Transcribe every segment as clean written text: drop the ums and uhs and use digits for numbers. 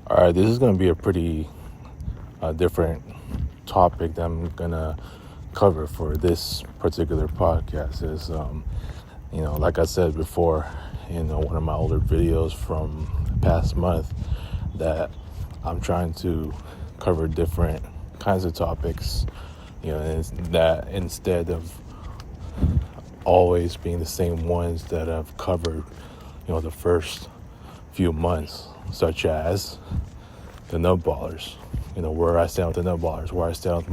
All right, this is going to be a pretty different topic that I'm going to cover for this particular podcast. Is, like I said before in one of my older videos from past month, that I'm trying to cover different kinds of topics, and that instead of always being the same ones that I've covered, the first few months, such as the nutballers, where I stand with the nutballers, where I stand with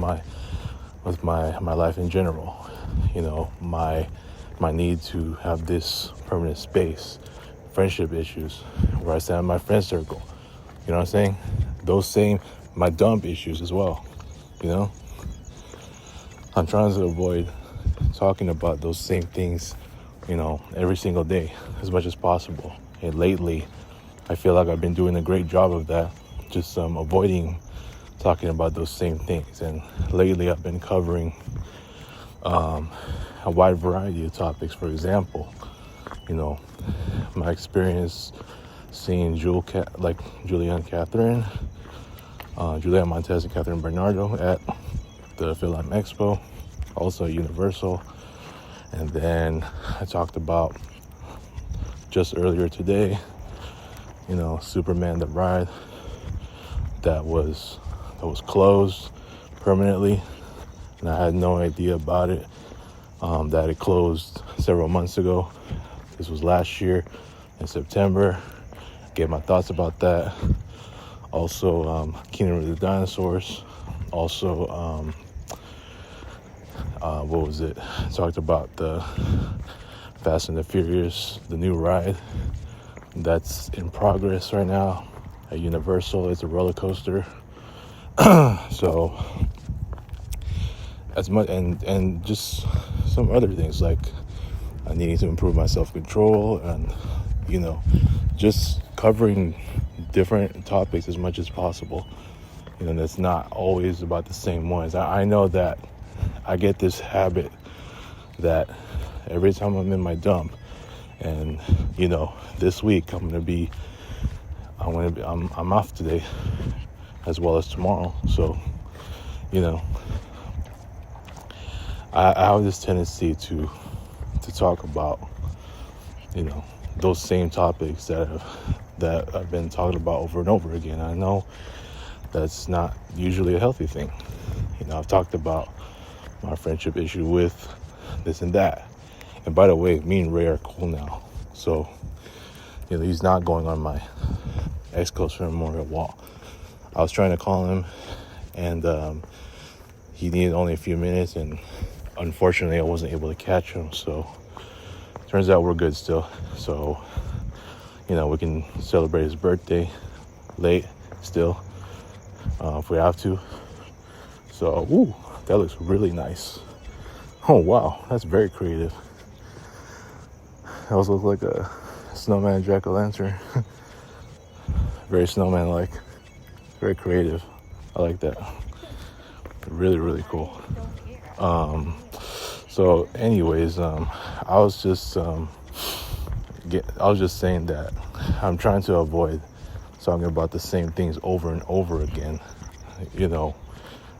my life in general, my need to have this permanent space, friendship issues, where I stand in my friend circle, you know what I'm saying? My dump issues as well, I'm trying to avoid talking about those same things, every single day as much as possible. And lately, I feel like I've been doing a great job of that, just avoiding talking about those same things. And lately, I've been covering a wide variety of topics. For example, my experience seeing Julianne Montez and Catherine Bernardo at the Film Expo, also Universal. And then I talked about just earlier today, Superman the Ride that was closed permanently, and I had no idea about it, that it closed several months ago. This was last year in September. Gave my thoughts about that. Also, Kingdom of the Dinosaurs. Also, talked about the Fast and the Furious, the new ride that's in progress right now at Universal. It's a roller coaster. So as much and just some other things like needing to improve my self-control, and just covering different topics as much as possible. That's not always about the same ones. I know that I get this habit that every time I'm in my dump, and this week I'm off today as well as tomorrow. So I have this tendency to talk about those same topics that I've been talking about over and over again. I know that's not usually a healthy thing. I've talked about my friendship issue with this and that. And by the way, me and Ray are cool now. So, he's not going on my ex-Coast Memorial wall. I was trying to call him, and he needed only a few minutes, and unfortunately I wasn't able to catch him. So, turns out we're good still. So, we can celebrate his birthday late still, if we have to. So, that looks really nice. Oh, wow, that's very creative. That also looks like a snowman jack-o'-lantern. Very snowman-like. Very creative. I like that. Really, really cool. So anyways, I was just saying that I'm trying to avoid talking about the same things over and over again.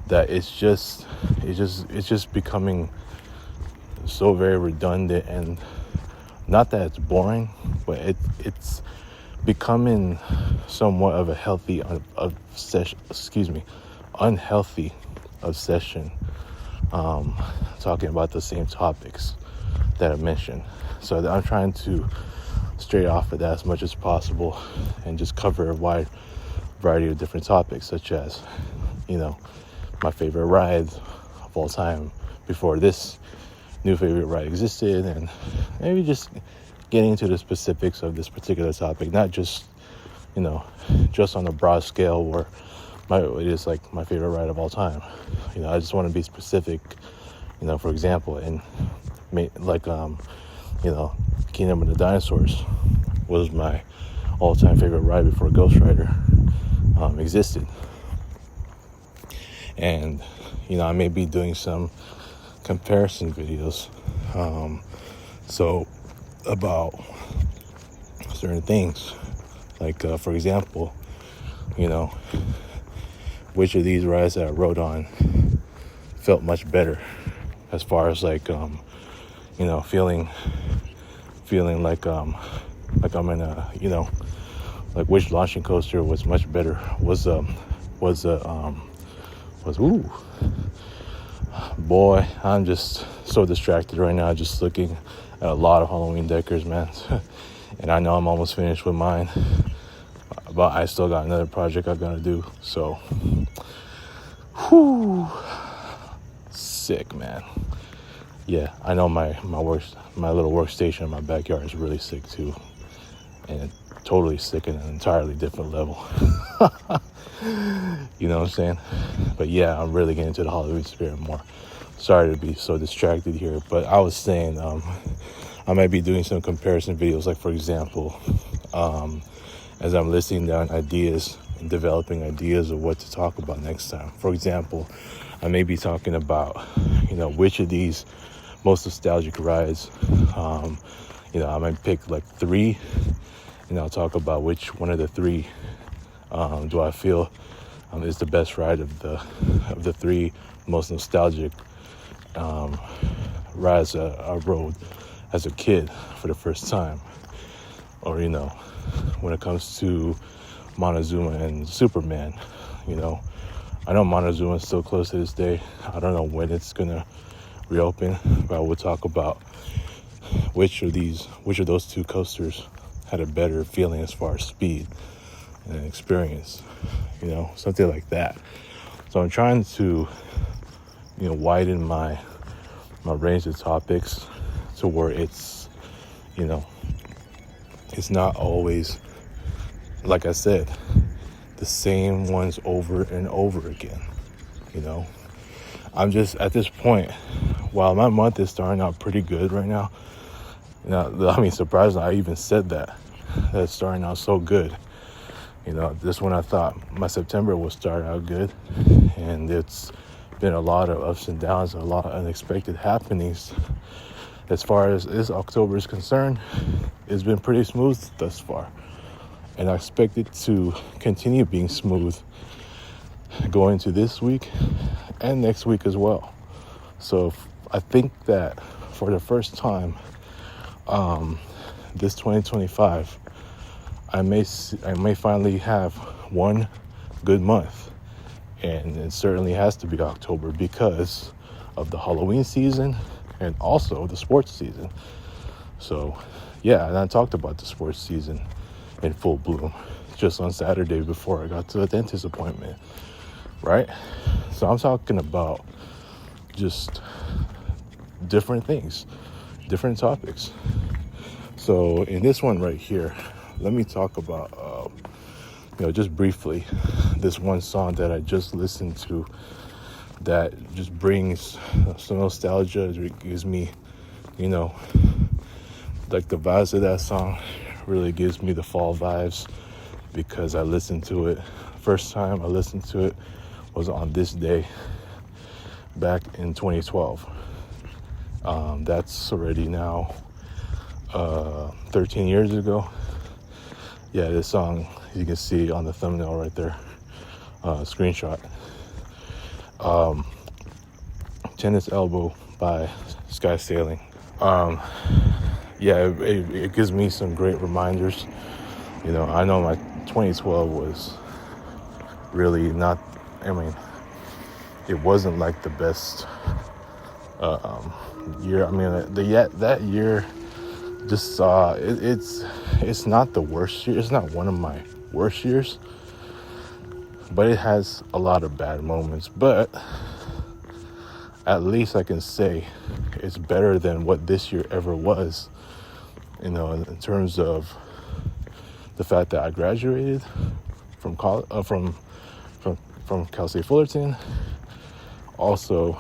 That it's just becoming so very redundant, and not that it's boring, but it's becoming somewhat of a unhealthy obsession, talking about the same topics that I mentioned. So I'm trying to stray off of that as much as possible and just cover a wide variety of different topics, such as my favorite rides of all time before this new favorite ride existed, and maybe just getting into the specifics of this particular topic, not just just on a broad scale where it is like my favorite ride of all time. I just want to be specific. For example, and Kingdom of the Dinosaurs was my all-time favorite ride before Ghost Rider existed. And I may be doing some comparison videos. So about certain things. Like, for example, you know, which of these rides that I rode on felt much better as far as like, you know, feeling like I'm in a, you know, like which launching coaster was much better, ooh, boy, I'm just so distracted right now, just looking at a lot of Halloween decors, man. And I know I'm almost finished with mine, but I still got another project I gotta do. So, whew, sick, man. Yeah, I know my little workstation in my backyard is really sick too, and it's totally sick at an entirely different level. You know what I'm saying? But yeah, I'm really getting into the Halloween spirit more. Sorry to be so distracted here, but I was saying I might be doing some comparison videos, like for example, as I'm listing down ideas and developing ideas of what to talk about next time. For example, I may be talking about, you know, which of these most nostalgic rides, you know, I might pick like 3, and I'll talk about which one of the 3 do I feel is the best ride of the 3 most nostalgic rides that I rode as a kid for the first time. Or, you know, when it comes to Montezuma and Superman, you know, I know Montezuma is still closed to this day. I don't know when it's gonna reopen, but I will talk about which of those 2 coasters had a better feeling as far as speed and experience, you know, something like that. So I'm trying to, you know, widen my range of topics to where it's, you know, it's not always, like I said, the same ones over and over again. You know, I'm just at this point, while my month is starting out pretty good right now, you know, I mean, surprisingly, I even said that it's starting out so good. You know, this one I thought my September will start out good, and it's been a lot of ups and downs, a lot of unexpected happenings. As far as this October is concerned, it's been pretty smooth thus far, and I expect it to continue being smooth going into this week and next week as well. So I think that for the first time, this 2025, I may finally have one good month, and it certainly has to be October because of the Halloween season and also the sports season. So yeah, and I talked about the sports season in full bloom just on Saturday before I got to the dentist appointment, right? So I'm talking about just different things, different topics. So in this one right here, let me talk about, you know, just briefly, this one song that I just listened to that just brings some nostalgia. It gives me, you know, like the vibes of that song really gives me the fall vibes, because I listened to it. First time I listened to it was on this day back in 2012. That's already now 13 years ago. Yeah, this song, you can see on the thumbnail right there, screenshot. Tennis Elbow by Sky Sailing. Yeah, it gives me some great reminders. You know, I know my 2012 was really not, I mean, it wasn't like the best year. I mean, that year just it's not the worst year. It's not one of my worst years, but it has a lot of bad moments. But at least I can say it's better than what this year ever was, you know, in terms of the fact that I graduated from college, from Cal State Fullerton. Also,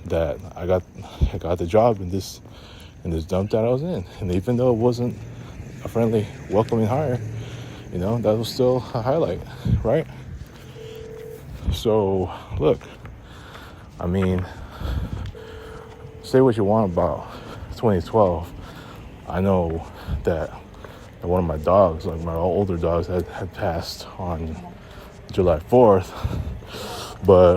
that I got the job in this dump that I was in, and even though it wasn't a friendly, welcoming hire, you know, that was still a highlight, right? So look, I mean, say what you want about 2012, I know that one of my dogs, like my older dogs, had passed on July 4th. But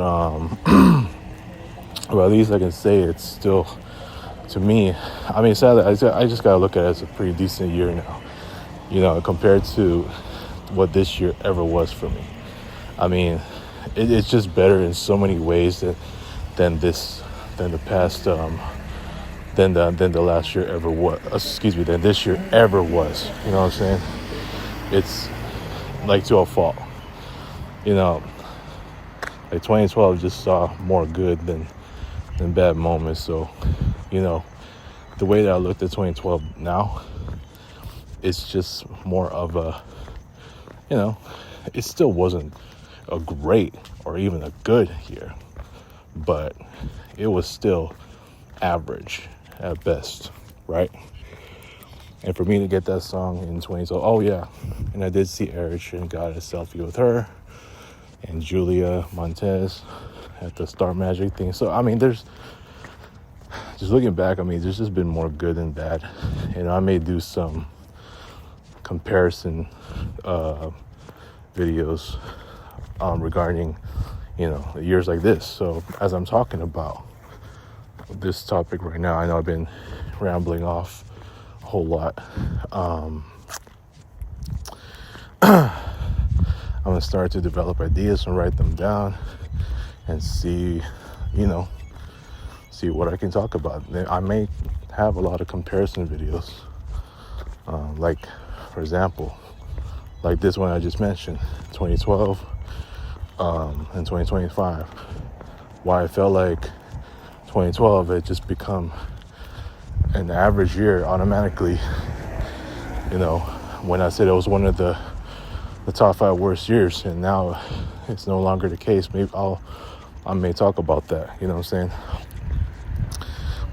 well, at least I can say it's still, to me, I mean, sadly, I just gotta look at it as a pretty decent year now, compared to what this year ever was for me. I mean, it's just better in so many ways than the past, than the last year ever was. Than this year ever was. You know what I'm saying? It's like to a fault. Like 2012 just saw more good than bad moments. So, the way that I looked at 2012 now, it's just more of a, it still wasn't a great or even a good year, but it was still average at best, right? And for me to get that song in 2012, oh yeah, and I did see Erich and got a selfie with her and Julia Montez at the Star Magic thing. So I mean, there's just looking back, I mean, there's just been more good than bad, and I may do some comparison videos regarding years like this. So as I'm talking about this topic right now, I know I've been rambling off a whole lot. I'm gonna start to develop ideas and write them down and see what I can talk about. I may have a lot of comparison videos, like for example, like this one I just mentioned, 2012 and 2025. Why I felt like 2012 had just become an average year automatically. When I said it was one of the top 5 worst years, and now it's no longer the case. Maybe I may talk about that. You know what I'm saying?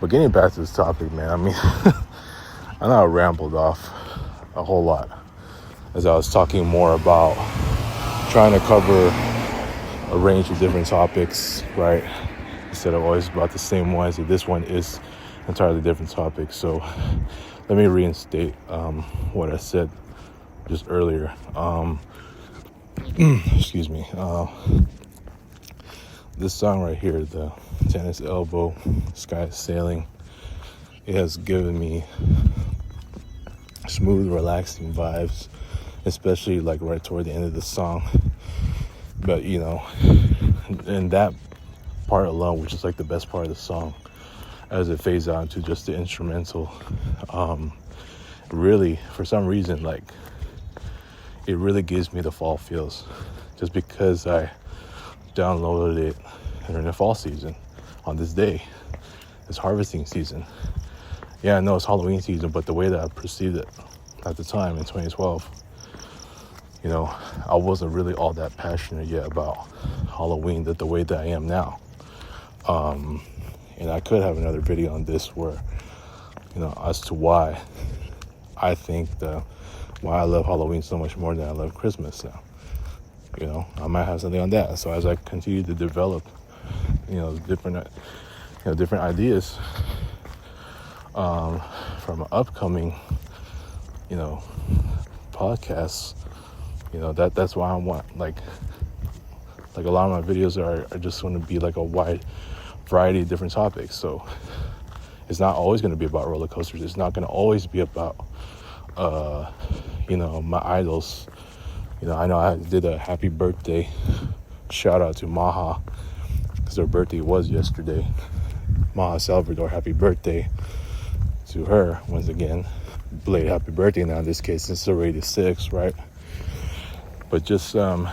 But getting back to this topic, man. I mean, I know I rambled off a whole lot as I was talking more about trying to cover a range of different topics, right? Instead of always about the same ones. This one is entirely different topic. So let me reinstate what I said just earlier. Excuse me. This song right here, the Tennis Elbow, Sky is Sailing, it has given me smooth, relaxing vibes, especially like right toward the end of the song. But and that part alone, which is like the best part of the song, as it fades out into just the instrumental, really, for some reason, like, it really gives me the fall feels, just because I downloaded it during the fall season on this day. It's harvesting season. Yeah, I know it's Halloween season, but the way that I perceived it at the time in 2012, I wasn't really all that passionate yet about Halloween the way that I am now. And I could have another video on this where, as to why I think why I love Halloween so much more than I love Christmas now. I might have something on that. So as I continue to develop, different ideas from an upcoming, podcasts, that's why I want, like a lot of my videos are just going to be like a wide variety of different topics. So it's not always going to be about roller coasters. It's not going to always be about, my idols. I know I did a happy birthday shout out to Maha, because her birthday was yesterday. Maha Salvador, happy birthday to her once again. Belated happy birthday now in this case, since it's already 6, right? But just a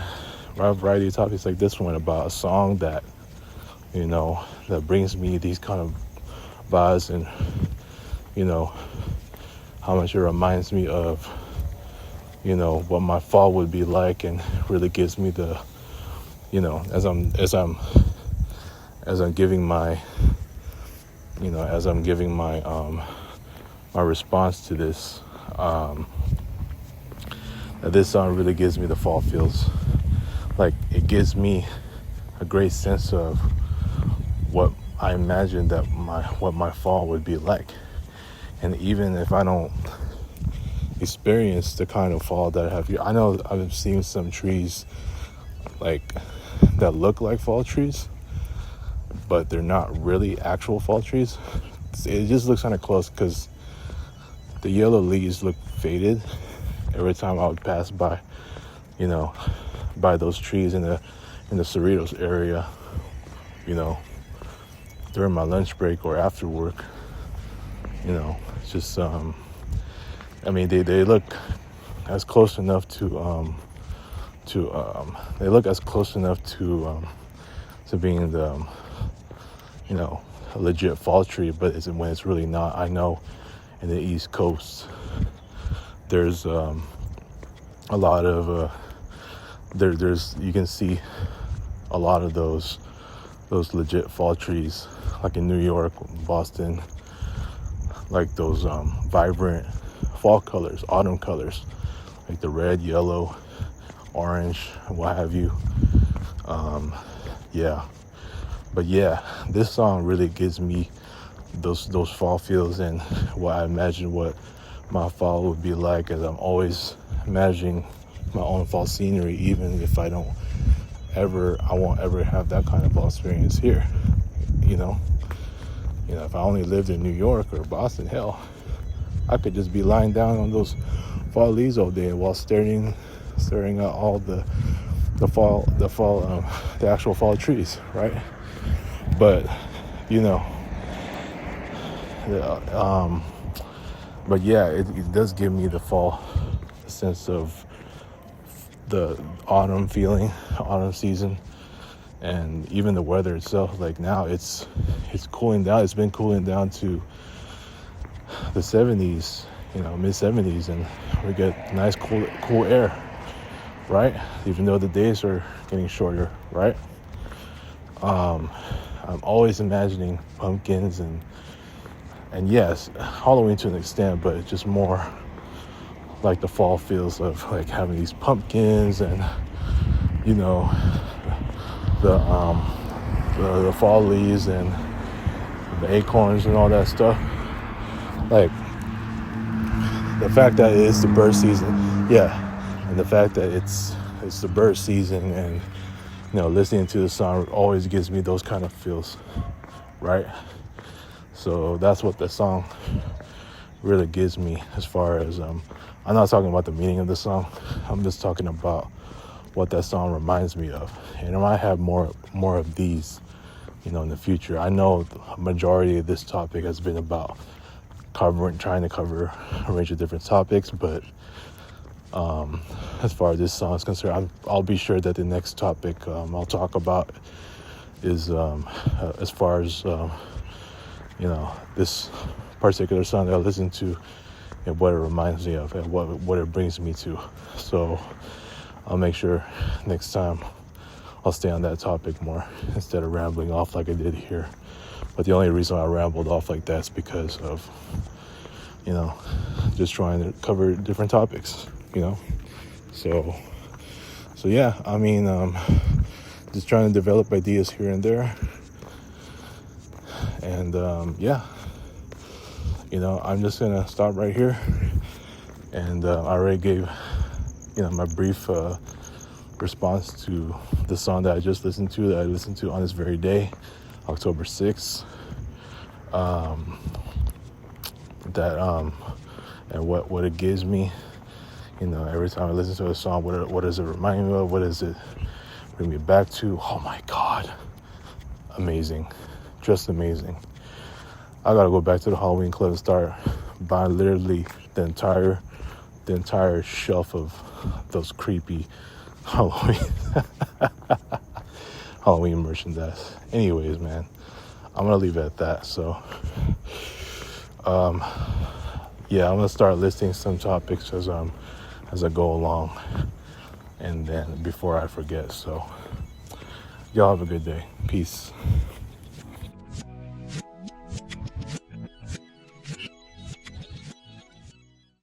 variety of topics like this one about a song that, that brings me these kind of vibes, and, how much it reminds me of, what my fall would be like, and really gives me the, as I'm giving my, my response to this, that this song really gives me the fall feels. Like, it gives me a great sense of what I imagine that what my fall would be like. And even if I don't experience the kind of fall that I have here, I know I've seen some trees like that look like fall trees, but they're not really actual fall trees. It just looks kind of close because the yellow leaves look faded every time I would pass by, by those trees in the Cerritos area, during my lunch break or after work. It's just they look as close enough to being the a legit fall tree, but when it's really not. I know in the East Coast there's a lot of there's you can see a lot of those legit fall trees, like in New York, Boston, like those vibrant fall colors, autumn colors, like the red, yellow, orange, what have you. But this song really gives me those fall feels and what I imagine what my fall would be like, as I'm always imagining my own fall scenery, even if I won't ever have that kind of fall experience here. If I only lived in New York or Boston, hell, I could just be lying down on those fall leaves all day while staring at all the actual fall trees, right? But it does give me the fall sense of the autumn feeling, autumn season, and even the weather itself. Like now it's cooling down. It's been cooling down to the 70s, mid 70s, and we get nice cool air, right? Even though the days are getting shorter, right? I'm always imagining pumpkins and yes, Halloween to an extent, but just more like the fall feels of like having these pumpkins and the fall leaves and the acorns and all that stuff. Like the fact that it's the bird season, and the fact that it's the bird season, and listening to the song always gives me those kind of feels, right? So that's what the song really gives me. As far as I'm not talking about the meaning of the song, I'm just talking about what that song reminds me of. And I might have more of these in the future. I know the majority of this topic has been about trying to cover a range of different topics, but as far as this song is concerned, I'll be sure that the next topic I'll talk about is as far as this particular song that I listen to and what it reminds me of and what it brings me to. So I'll make sure next time I'll stay on that topic more instead of rambling off like I did here. But the only reason I rambled off like that is because of just trying to cover different topics, so yeah, just trying to develop ideas here and there. And I'm just gonna stop right here. And I already gave my brief response to the song that I just listened to, on this very day, October 6th. And what it gives me, every time I listen to a song, what does it remind me of? What does it bring me back to? Oh my God, amazing, just amazing. I gotta go back to the Halloween Club and start buying literally the entire shelf of those creepy Halloween merchandise. Anyways, man, I'm gonna leave it at that. So I'm gonna start listing some topics as I go along, and then before I forget. So y'all have a good day. Peace.